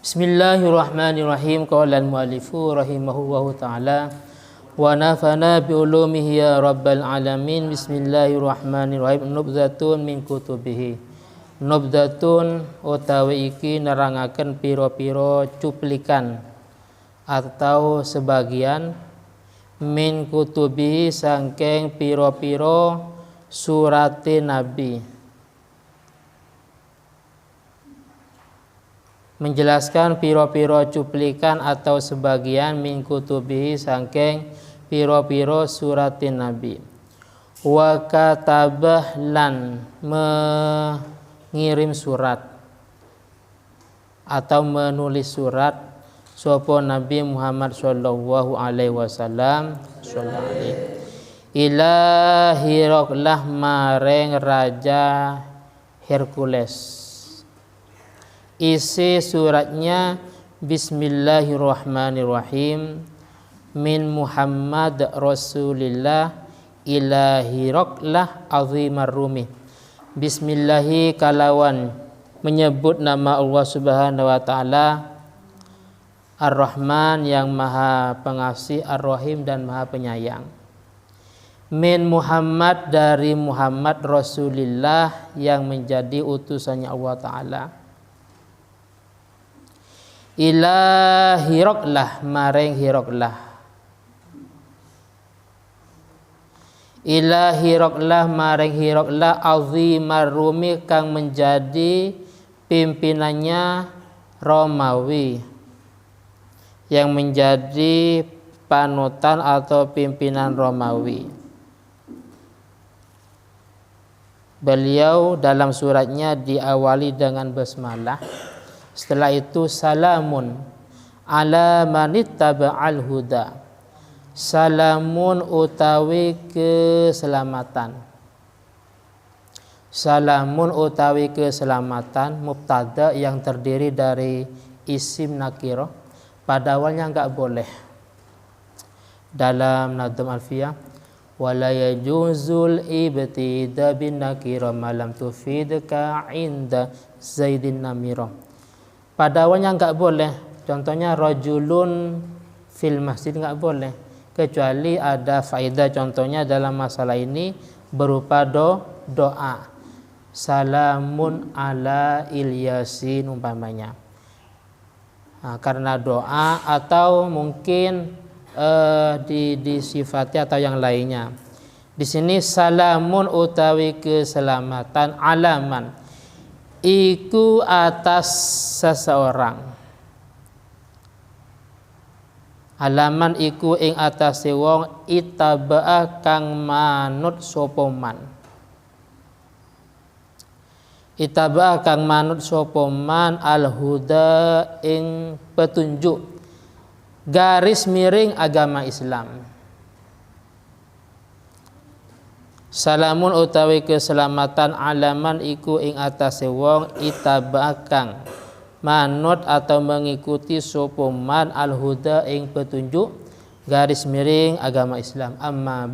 Bismillahirrahmanirrahim. Qala al-muallifu rahimahullahu ta'ala wa nafana bi ulumihi ya rabbal alamin. Bismillahirrahmanirrahim. Nubzatun min kutubihi. Nubzatun utawi iki nerangaken piro-piro cuplikan atau sebagian min kutubihi sangking piro-piro surati Nabi. Menjelaskan piro-piro cuplikan atau sebagian min kutubihi sangking piro-piro suratin Nabi. Wa katabah lan mengirim surat atau menulis surat sapa Nabi Muhammad sallallahu alaihi wasallam ila Hiraqlah maring Raja Hercules. Isi suratnya Bismillahirrahmanirrahim min Muhammad Rasulillah ila Hiraqlah azimar Rumi. Bismillahi kalawan menyebut nama Allah Subhanahu wa taala Ar-Rahman yang maha pengasih, Ar-Rahim dan maha penyayang. Min Muhammad dari Muhammad Rasulillah yang menjadi utusannya Allah taala. Ila Hiraqlah maring Hiraqlah. Ila Hiraqlah maring Hiraqlah azimar Rumi kang menjadi pimpinannya Romawi, yang menjadi panutan atau pimpinan Romawi. Beliau dalam suratnya diawali dengan basmalah. Setelah itu salamun ala manittaba'al huda. Salamun utawi keselamatan. Salamun utawi keselamatan mubtada yang terdiri dari isim nakirah. Pada awalnya enggak boleh. Dalam Nadhum Alfiyah wala yajuzul ibtida bin nakirah malam tufidka inda zaidin namirah. Pada awalnya enggak boleh. Contohnya rajulun fil masjid enggak boleh, kecuali ada faedah. Contohnya dalam masalah ini berupa doa. Salamun ala Ilyasin umpamanya. Nah, karena doa atau mungkin disifati atau yang lainnya. Di sini salamun utawi keselamatan alaman iku atas seseorang. Alaman iku ing atase wong itabaa kang manut sapa man. Itabaa kang manut sapa man al-huda ing petunjuk garis miring agama Islam. Salamun utawi keselamatan alaman iku ing atase wong itabakang manut atau mengikuti sapa man al-huda ing petunjuk garis miring agama Islam. Amma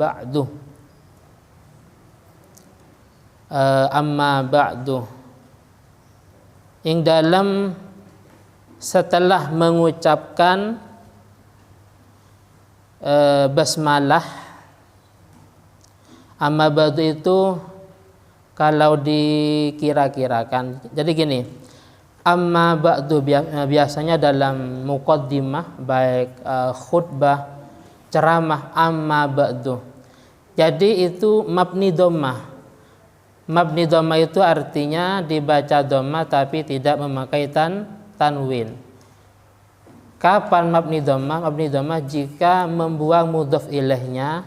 ba'du ing dalam setelah mengucapkan basmalah. Amma ba'du itu kalau dikira-kirakan, jadi gini, amma ba'du biasanya dalam muqaddimah baik khutbah, ceramah, amma ba'du. Jadi itu mabni dhammah. Mabni dhammah itu artinya dibaca dhammah tapi tidak memakai tanwin. Kapan mabni dhammah? Mabni dhammah jika membuang mudhaf ilaihnya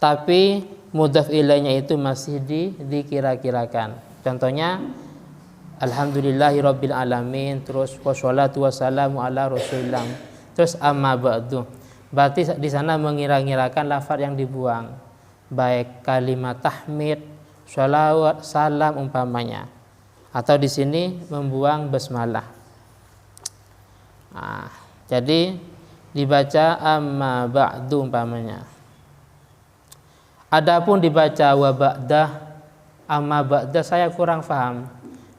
tapi mudhaf ilaihnya itu masih dikira-kirakan. Contohnya alhamdulillahirabbil alamin, terus wassalatu wassalamu ala rasulillah, terus amma ba'du. Berarti di sana mengira-ngirakan lafaz yang dibuang, baik kalimat tahmid, shalawat, salam umpamanya. Atau di sini membuang basmalah. Nah, jadi dibaca amma ba'du umpamanya. Adapun dibaca wa ba'dah, amma ba'dah saya kurang paham.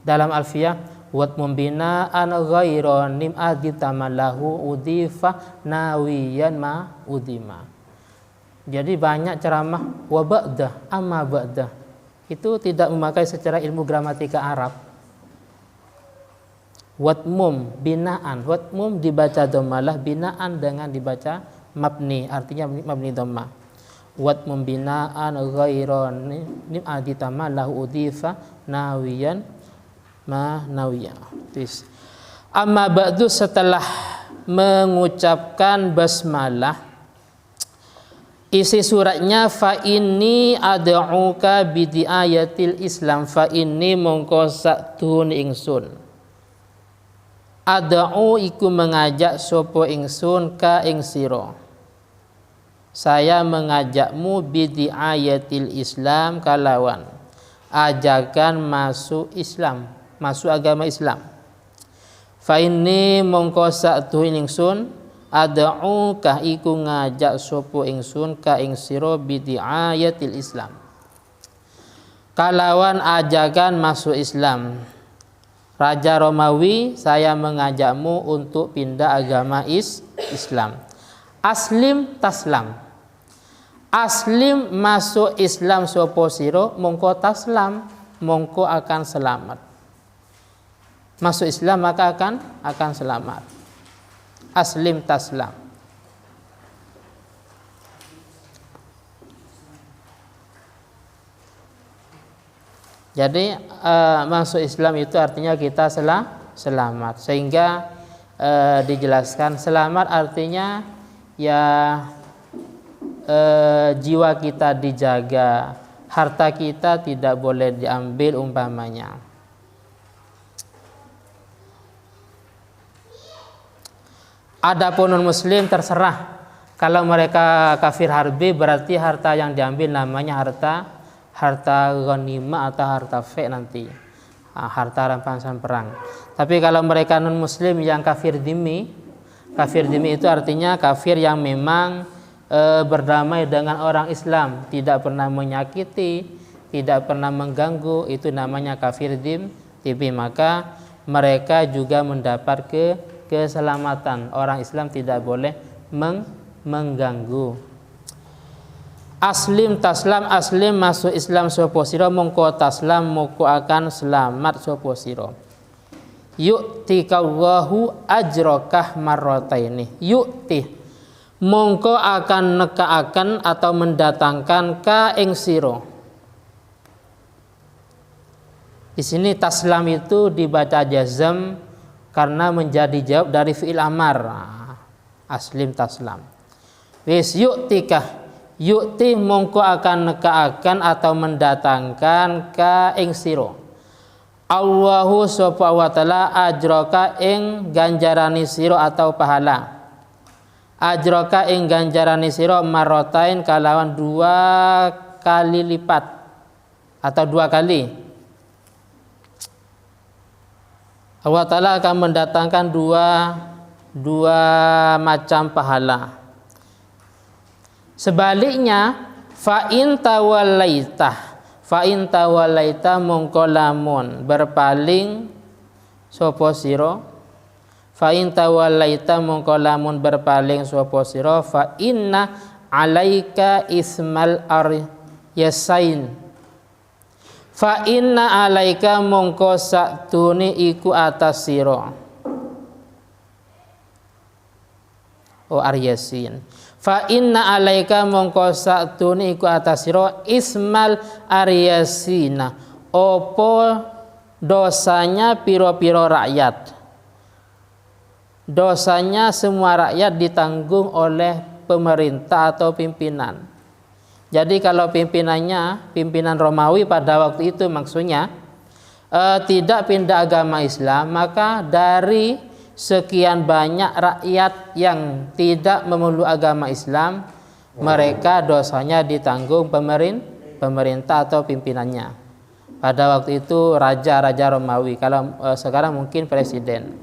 Dalam Alfiyah wat binaan ghairon nim aditamalahu udhifa nawiyan ma udima. Jadi banyak ceramah wa ba'dah amma ba'dah itu tidak memakai secara ilmu gramatika Arab. Watmum binaan, watmum dibaca dhammalah, binaan dengan dibaca mabni, artinya mabni dhamma. Watmum binaan ghairon nim aditamalahu udhifa nawiyan ma nawiyah. Amma ba'du, setelah mengucapkan basmalah, isi suratnya fa inni ad'uka bi ayatil Islam, fa inni mongko satun ingsun ad'u iku mengajak sapa ingsun ka ing sira, saya mengajakmu bi ayatil Islam kalawan ajakan masuk Islam, masuk agama Islam. Fa inni mongko satun ingsun ad'u kah iku ngajak sapa ingsun ka ing sira bidiayatil Islam, kalawan ajakan masuk Islam. Raja Romawi, saya mengajakmu untuk pindah agama Islam. Aslim taslam, aslim masuk Islam sapa sira mongko taslam, mongko akan selamat. Masuk Islam maka akan selamat. Aslim taslam. Jadi masuk Islam itu artinya kita selamat. Sehingga dijelaskan selamat artinya ya jiwa kita dijaga, harta kita tidak boleh diambil umpamanya. Adapun non-muslim terserah. Kalau mereka kafir harbi berarti harta yang diambil namanya harta ghanimah atau harta fe nanti, harta rampasan perang. Tapi kalau mereka non-muslim yang kafir dhimmi itu artinya kafir yang memang berdamai dengan orang Islam, tidak pernah menyakiti, tidak pernah mengganggu, itu namanya kafir dhimmi. Maka mereka juga mendapat keselamatan. Orang Islam tidak boleh mengganggu. Aslim taslam, aslim masuk Islam sapa sira mongko taslam mongko akan selamat sapa sira. Yu'tikallahu ajrakah marrataini. Yu'ti mongko akan nekaaken atau mendatangkan ka ing sira. Di sini taslam itu dibaca jazm karena menjadi jawab dari fi'il amar. Aslim taslam. Wis yu'tikah, yu'ti mongko akan nekaaken atau mendatangkan ka ing sira. Allahu subhanahu wa ta'ala ajraka ing ganjarani sira atau pahala. Ajraka ing ganjarani sira marrotain kalawan 2 kali lipat atau 2 kali. Allah Ta'ala akan mendatangkan dua macam pahala. Sebaliknya fa in tawallaita mongko lamun berpaling sapa sira, fa in tawallaita mongko lamun berpaling sapa sira fa inna alaika ismal aryasain, fa inna alaika mongko saktune iku atas sira aryasin. Fa inna alaika mongko saktune iku atas sira ismal aryasina, opo dosanya piro-piro rakyat. Dosanya semua rakyat ditanggung oleh pemerintah atau pimpinan. Jadi kalau pimpinan Romawi pada waktu itu maksudnya tidak pindah agama Islam, maka dari sekian banyak rakyat yang tidak memeluk agama Islam, mereka dosanya ditanggung pemerintah atau pimpinannya. Pada waktu itu raja-raja Romawi, kalau sekarang mungkin presiden.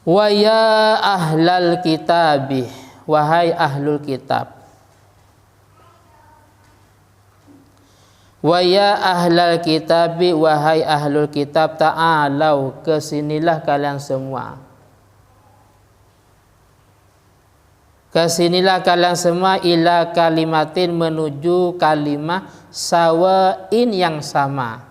Wa ya ahlal kitabi, wahai ahlul kitab. Wa ya ahlal kitabi, wahai ahlul kitab, ta'alau, kesinilah kalian semua. Kesinilah kalian semua ila kalimatin, menuju kalimah sawain yang sama.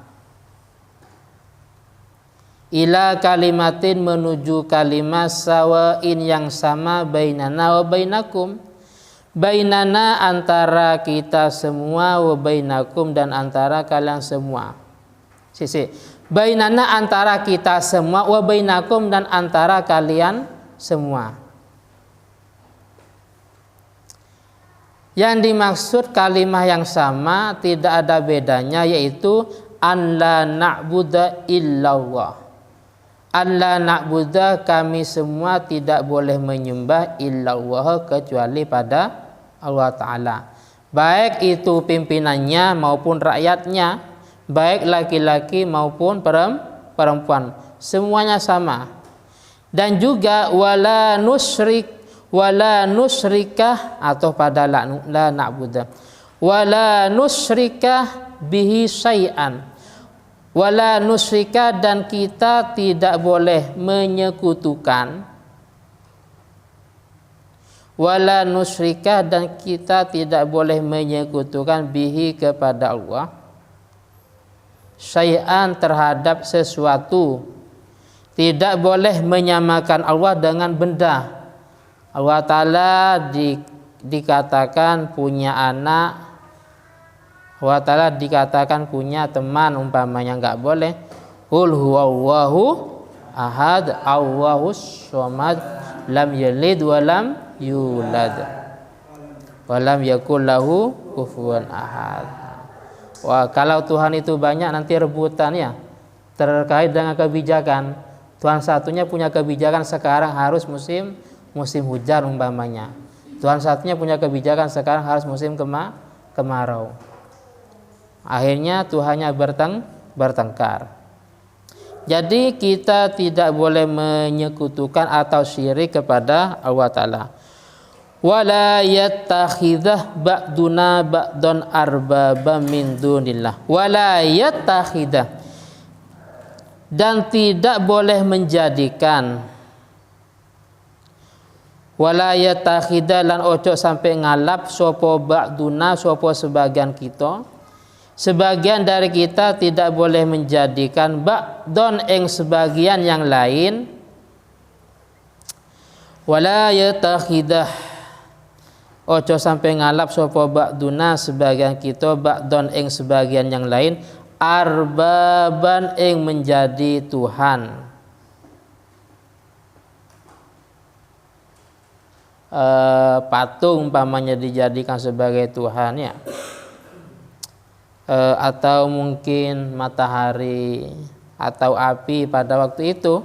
Ila kalimatin, menuju kalimah sawain yang sama, bainana wa bainakum, bainana antara kita semua, wa bainakum dan antara kalian semua. Bainana antara kita semua, wa bainakum dan antara kalian semua. Yang dimaksud kalimah yang sama tidak ada bedanya, yaitu an la na'budu illallah. An la na'budu, kami semua tidak boleh menyembah illallah, kecuali pada Allah Ta'ala. Baik itu pimpinannya maupun rakyatnya, baik laki-laki maupun perempuan, semuanya sama. Dan juga wala nusyrikah, atau pada la na'budu, wala nusyrikah bihi syai'an, wala nusyrika, dan kita tidak boleh menyekutukan, wala nusyrika, dan kita tidak boleh menyekutukan bihi, kepada Allah, syai'an, terhadap sesuatu. Tidak boleh menyamakan Allah dengan benda. Allah Ta'ala dikatakan punya anak, Allah Ta'ala dikatakan punya teman umpamanya, enggak boleh. Qul huwallahu ahad, Allahus somad, lam yalid wa lam yulad wa lam yakul lahu kufuwan ahad. Wah, kalau Tuhan itu banyak, nanti rebutan ya terkait dengan kebijakan. Tuhan satunya punya kebijakan sekarang harus musim hujan umpamanya. Tuhan satunya punya kebijakan sekarang harus musim kemarau. Akhirnya Tuhannya bertengkar. Jadi kita tidak boleh menyekutukan atau syirik kepada Allah Ta'ala. Wala yattakhidah ba'duna ba'don arbaba min dunillah. Wala yattakhidah, dan tidak boleh menjadikan, wala yatakhidah, lan ojo sampai ngalap sopo ba'duna, sopo sebagian kita, sebagian dari kita tidak boleh menjadikan ba'don ing sebagian yang lain, wala yatakhidah, ojo sampai ngalap sopo ba'duna, sebagian kita, ba'don ing sebagian yang lain, arbaban ing menjadi Tuhan. Patung umpamanya dijadikan sebagai Tuhan ya, atau mungkin matahari atau api pada waktu itu.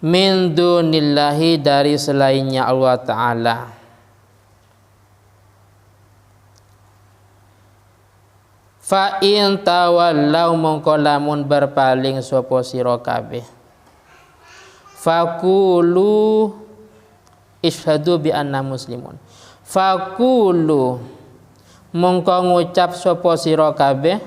Min dunillahi, dari selainnya Allah Ta'ala. Fa in tawallau, mongko lamun berpaling sapa sira kabeh, fakulu ishadu bi anna muslimun. Fakulu, mongko ngucap sapa sira kabeh,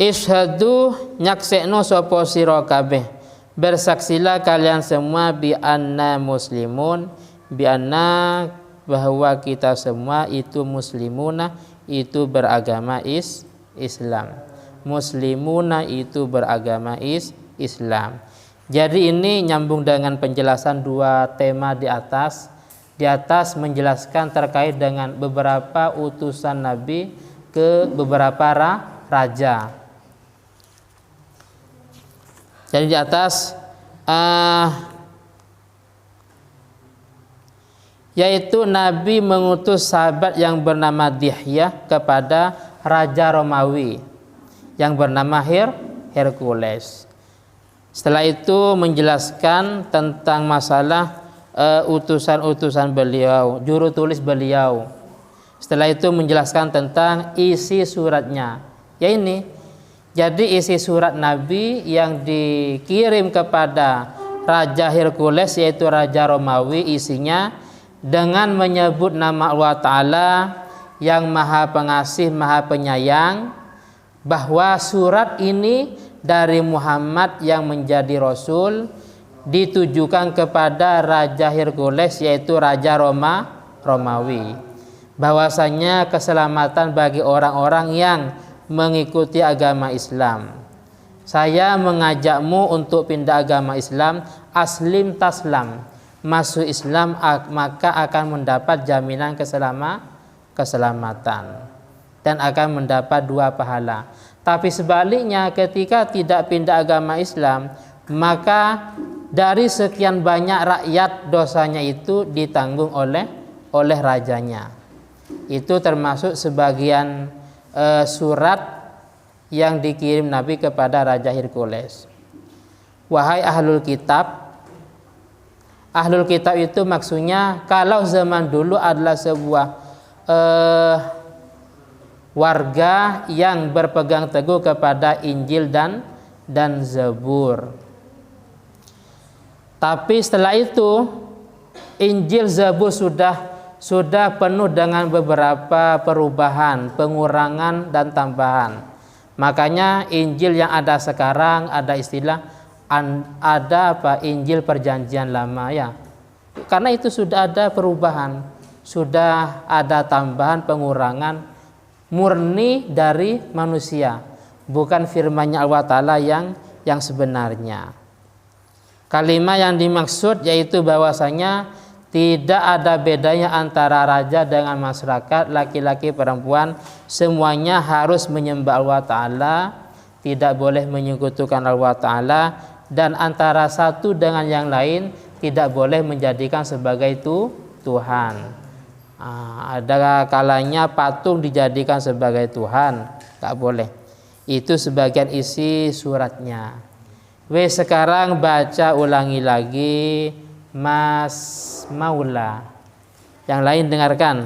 ishadu, nyaksekno sapa sira kabeh, bersaksilah kalian semua, bi anna muslimun, bi anna, bahwa kita semua itu muslimuna, itu beragama Islam. Muslimuna itu beragama Islam. Jadi ini nyambung dengan penjelasan dua tema di atas. Di atas menjelaskan terkait dengan beberapa utusan Nabi ke beberapa raja. Jadi di atas yaitu Nabi mengutus sahabat yang bernama Dihyah kepada Raja Romawi yang bernama Hercules. Setelah itu menjelaskan tentang masalah utusan-utusan beliau, juru tulis beliau. Setelah itu menjelaskan tentang isi suratnya. Ya ini, jadi isi surat Nabi yang dikirim kepada Raja Hercules yaitu Raja Romawi, isinya dengan menyebut nama Allah Ta'ala yang Maha Pengasih, Maha Penyayang, bahwa surat ini dari Muhammad yang menjadi Rasul ditujukan kepada Raja Hercules yaitu Raja Romawi, bahwasanya keselamatan bagi orang-orang yang mengikuti agama Islam. Saya mengajakmu untuk pindah agama Islam, aslim taslam, masuk Islam maka akan mendapat jaminan keselamatan dan akan mendapat 2 pahala. Tapi sebaliknya ketika tidak pindah agama Islam, maka dari sekian banyak rakyat dosanya itu ditanggung oleh rajanya. Itu termasuk sebagian surat yang dikirim Nabi kepada Raja Hercules. Wahai ahlul kitab, ahlul kitab itu maksudnya kalau zaman dulu adalah sebuah warga yang berpegang teguh kepada Injil dan Zabur. Tapi setelah itu Injil Zabur sudah penuh dengan beberapa perubahan, pengurangan dan tambahan. Makanya Injil yang ada sekarang ada istilah Injil Perjanjian Lama ya. Karena itu sudah ada perubahan, sudah ada tambahan, pengurangan murni dari manusia, bukan firman-Nya Allah Ta'ala yang sebenarnya. Kalimat yang dimaksud yaitu bahwasanya tidak ada bedanya antara raja dengan masyarakat, laki-laki, perempuan, semuanya harus menyembah Allah Ta'ala, tidak boleh menyekutukan Allah Ta'ala, dan antara satu dengan yang lain tidak boleh menjadikan sebagai Tuhan. Ada kalanya patung dijadikan sebagai Tuhan, tak boleh. Itu sebagian isi suratnya. Sekarang baca ulangi lagi Mas Maula. Yang lain dengarkan.